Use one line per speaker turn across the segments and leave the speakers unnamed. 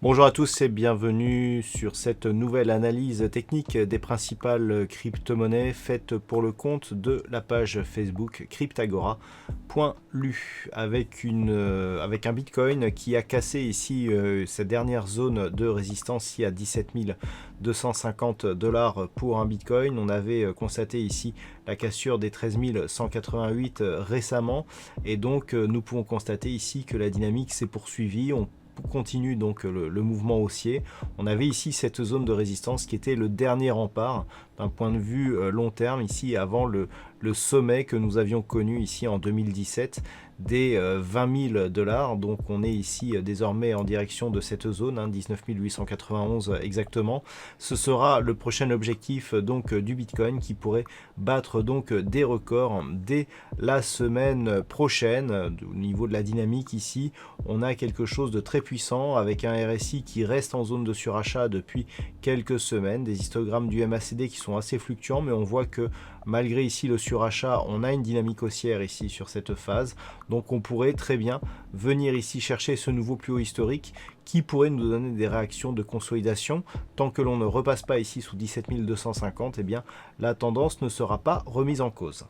Bonjour à tous et bienvenue sur cette nouvelle analyse technique des principales crypto-monnaies faite pour le compte de la page Facebook cryptagora.lu avec un Bitcoin qui a cassé ici sa dernière zone de résistance ici à 17 250 $ pour un Bitcoin. On avait constaté ici la cassure des 13 188 récemment et donc nous pouvons constater ici que la dynamique s'est poursuivie. On continue donc le mouvement haussier. On avait ici cette zone de résistance qui était le dernier rempart d'un point de vue long terme ici avant le sommet que nous avions connu ici en 2017 des 20 000 $. Donc on est ici désormais en direction de cette zone, 19 891 exactement. Ce sera le prochain objectif donc du Bitcoin qui pourrait battre donc des records dès la semaine prochaine. Au niveau de la dynamique ici, on a quelque chose de très puissant avec un RSI qui reste en zone de surachat depuis quelques semaines, des histogrammes du MACD qui sont assez fluctuants, mais on voit que malgré ici le surachat, on a une dynamique haussière ici sur cette phase. Donc on pourrait très bien venir ici chercher ce nouveau plus haut historique qui pourrait nous donner des réactions de consolidation. Tant que l'on ne repasse pas ici sous 17 250, eh bien la tendance ne sera pas remise en cause.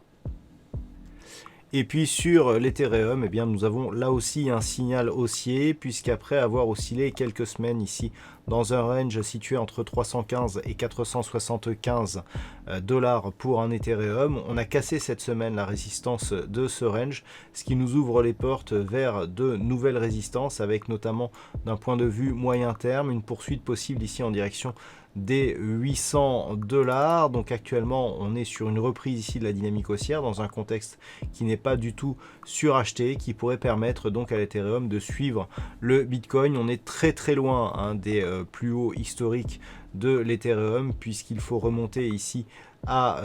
Et puis sur l'Ethereum, eh bien, nous avons là aussi un signal haussier, puisqu'après avoir oscillé quelques semaines ici dans un range situé entre 315 et 475 $ pour un Ethereum, on a cassé cette semaine la résistance de ce range, ce qui nous ouvre les portes vers de nouvelles résistances, avec notamment d'un point de vue moyen terme, une poursuite possible ici en direction des 800 $. Donc actuellement on est sur une reprise ici de la dynamique haussière dans un contexte qui n'est pas du tout suracheté, qui pourrait permettre donc à l'Ethereum de suivre le Bitcoin. On est très loin des plus hauts historiques de l'Ethereum, puisqu'il faut remonter ici à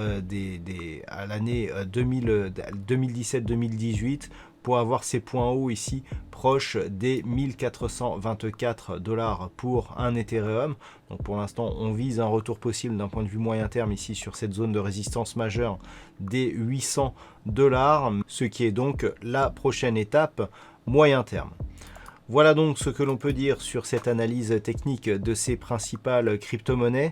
l'année 2017-2018 pour avoir ces points hauts ici proches des 1424 $ pour un Ethereum. Donc pour l'instant on vise un retour possible d'un point de vue moyen terme ici sur cette zone de résistance majeure des 800 $, ce qui est donc la prochaine étape moyen terme. Voilà donc ce que l'on peut dire sur cette analyse technique de ces principales crypto-monnaies.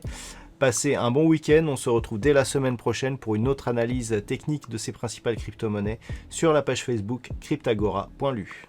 Passez un bon week-end, on se retrouve dès la semaine prochaine pour une autre analyse technique de ces principales crypto-monnaies sur la page Facebook cryptagora.lu.